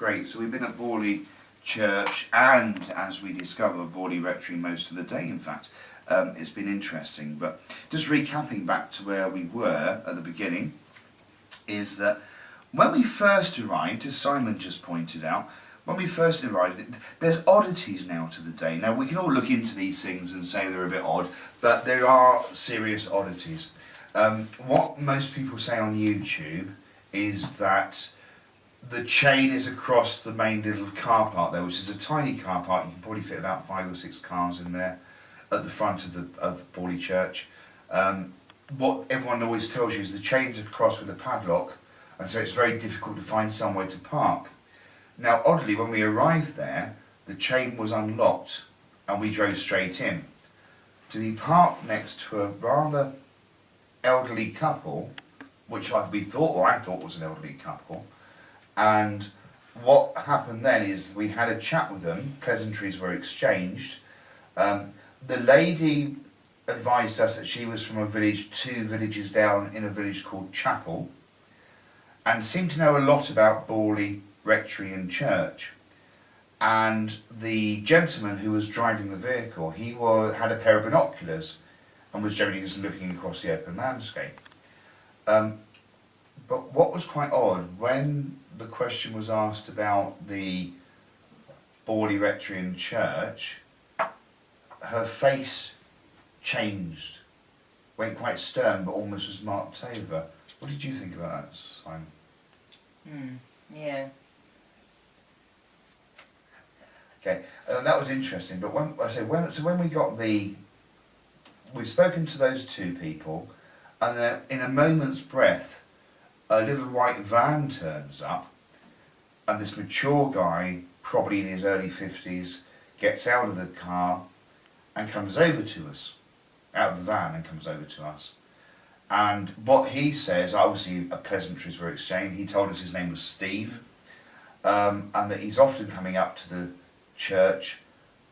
Great. So we've been at Borley Church and, as we discover, Borley Rectory most of the day, in fact. It's been interesting. But just recapping back to where we were at the beginning, is that when we first arrived, as Simon just pointed out, when we first arrived, there's oddities now to the day. Now, we can all look into these things and say they're a bit odd, but there are serious oddities. What most people say on YouTube is that the chain is across the main little car park there, which is a tiny car park. You can probably fit about 5 or 6 cars in there at the front of Borley Church. What everyone always tells you is the chain's across with a padlock, and so it's very difficult to find somewhere to park. Now, oddly, when we arrived there, the chain was unlocked and we drove straight in. To be parked next to a rather elderly couple, which we thought, or I thought was an elderly couple, and what happened then is we had a chat with them, pleasantries were exchanged. The lady advised us that she was from a village 2 villages down in a village called Chapel, and seemed to know a lot about Borley Rectory and Church. And the gentleman who was driving the vehicle, he had a pair of binoculars and was generally just looking across the open landscape. But what was quite odd, when the question was asked about the Borley Rectory and Church, her face changed, went quite stern, but almost was marked over. What did you think about that, Simon? Yeah. Okay, that was interesting. But when we got we've spoken to those 2 people, and then in a moment's breath, a little white van turns up, and this mature guy, probably in his early 50s, gets out of the car and comes over to us, out of the van and comes over to us. And what he says, obviously pleasantries were exchanged, he told us his name was Steve, and that he's often coming up to the church,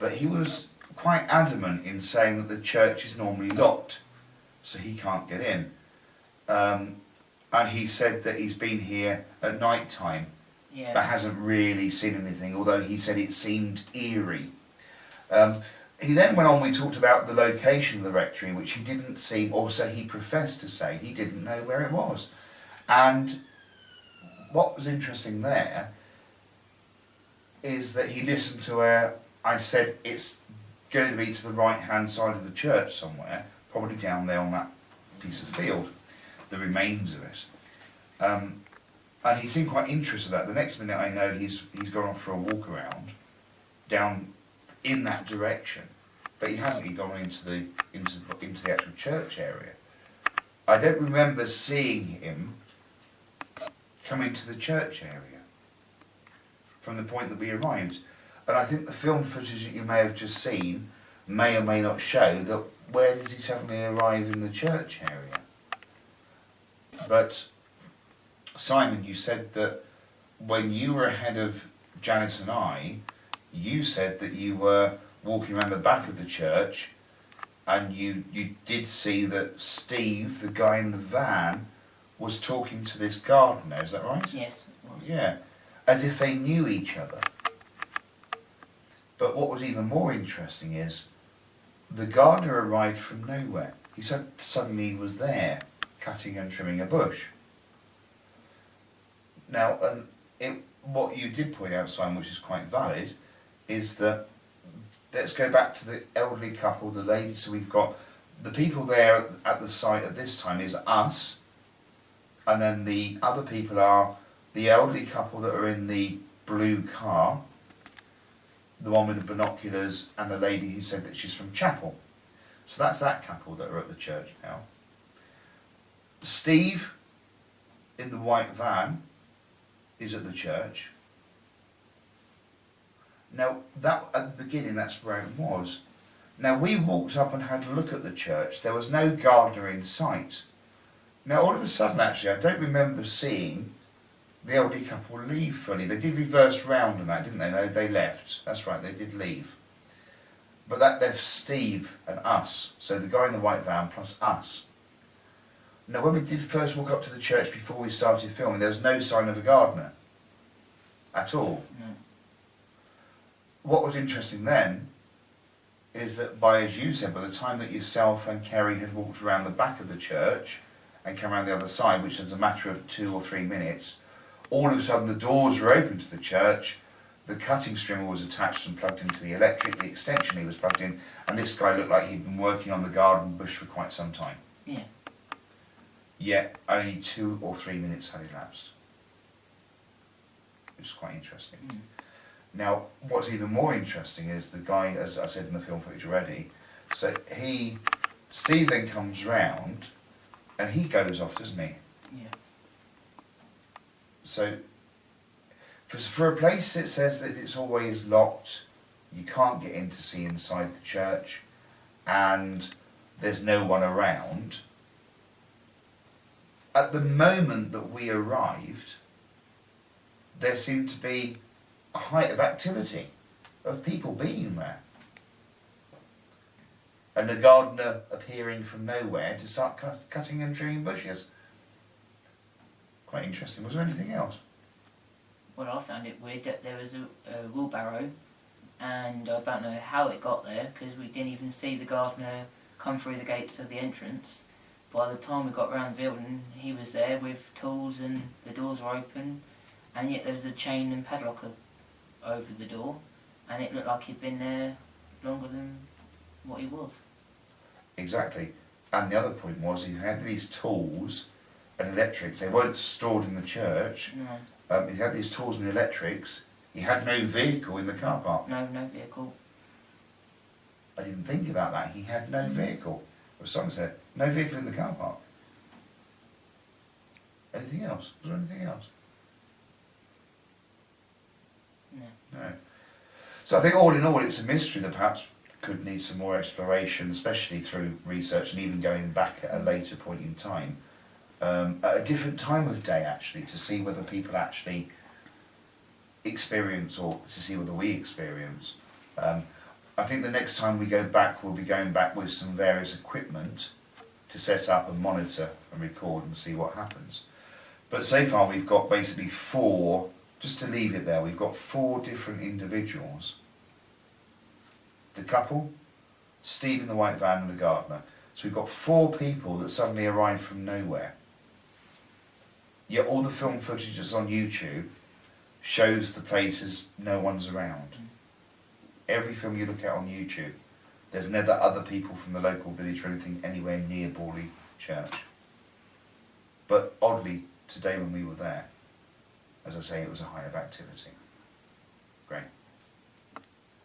but he was quite adamant in saying that the church is normally locked, so he can't get in. And he said that he's been here at night time, but hasn't really seen anything, although he said it seemed eerie. He then went on, we talked about the location of the rectory, which he didn't seem, or so he professed to say, he didn't know where it was. And what was interesting there is that he listened to where I said it's going to be to the right hand side of the church somewhere, probably down there on that piece of field, the remains of it. And he seemed quite interested in that. The next minute I know he's gone off for a walk around down in that direction, but he hadn't gone into the actual church area. I don't remember seeing him come into the church area from the point that we arrived. And I think the film footage that you may have just seen may or may not show that where did he suddenly arrive in the church area. But Simon, you said that when you were ahead of Janice and I, you said that you were walking around the back of the church and you did see that Steve, the guy in the van, was talking to this gardener, is that right? Yes, it was. Yeah, as if they knew each other. But what was even more interesting is the gardener arrived from nowhere. He said suddenly he was there, cutting and trimming a bush. Now, what you did point out, Simon, which is quite valid, is that, let's go back to the elderly couple, the lady. So we've got the people there at the site at this time is us, and then the other people are the elderly couple that are in the blue car, the one with the binoculars, and the lady who said that she's from Chapel. So that's that couple that are at the church now. Steve, in the white van, is at the church. Now, that at the beginning, that's where it was. Now, we walked up and had a look at the church. There was no gardener in sight. Now, all of a sudden, actually, I don't remember seeing the elderly couple leave fully. They did reverse round and that, didn't they? They left. That's right, they did leave. But that left Steve and us. So the guy in the white van plus us. Now, when we did first walk up to the church before we started filming, there was no sign of a gardener. at all. No. What was interesting then is that as you said, by the time that yourself and Kerry had walked around the back of the church and come around the other side, which was a matter of 2 or 3 minutes, all of a sudden the doors were open to the church, the cutting strimmer was attached and plugged into the electric, the extension lead was plugged in, and this guy looked like he'd been working on the garden bush for quite some time. Yeah. Yet only 2 or 3 minutes had elapsed. Which is quite interesting. Mm. Now, what's even more interesting is the guy, as I said in the film footage already, so Steve then comes round and he goes off, doesn't he? Yeah. So, for a place that says that it's always locked, you can't get in to see inside the church, and there's no one around, at the moment that we arrived, there seemed to be a height of activity, of people being there. And the gardener appearing from nowhere to start cutting and trimming bushes. Quite interesting. Was there anything else? Well, I found it weird that there was a wheelbarrow, and I don't know how it got there, because we didn't even see the gardener come through the gates of the entrance. By the time we got round the building, he was there with tools and the doors were open, and yet there was a chain and padlock over the door, and it looked like he'd been there longer than what he was. Exactly. And the other point was he had these tools and electrics. They weren't stored in the church. No. He had these tools and electrics. He had no vehicle in the car park. No vehicle. I didn't think about that. He had no vehicle. Or someone said, no vehicle in the car park. Anything else? Was there anything else? No. No. So I think all in all it's a mystery that perhaps could need some more exploration, especially through research and even going back at a later point in time. At a different time of day actually, to see whether people actually experience, or to see whether we experience. I think the next time we go back, we'll be going back with some various equipment to set up and monitor and record and see what happens. But so far we've got basically 4, just to leave it there, we've got 4 different individuals. The couple, Steve in the white van and the gardener. So we've got 4 people that suddenly arrive from nowhere. Yet all the film footage that's on YouTube shows the places no one's around. Every film you look at on YouTube, there's never other people from the local village or anything anywhere near Borley Church. But oddly, today when we were there, as I say, it was a high of activity.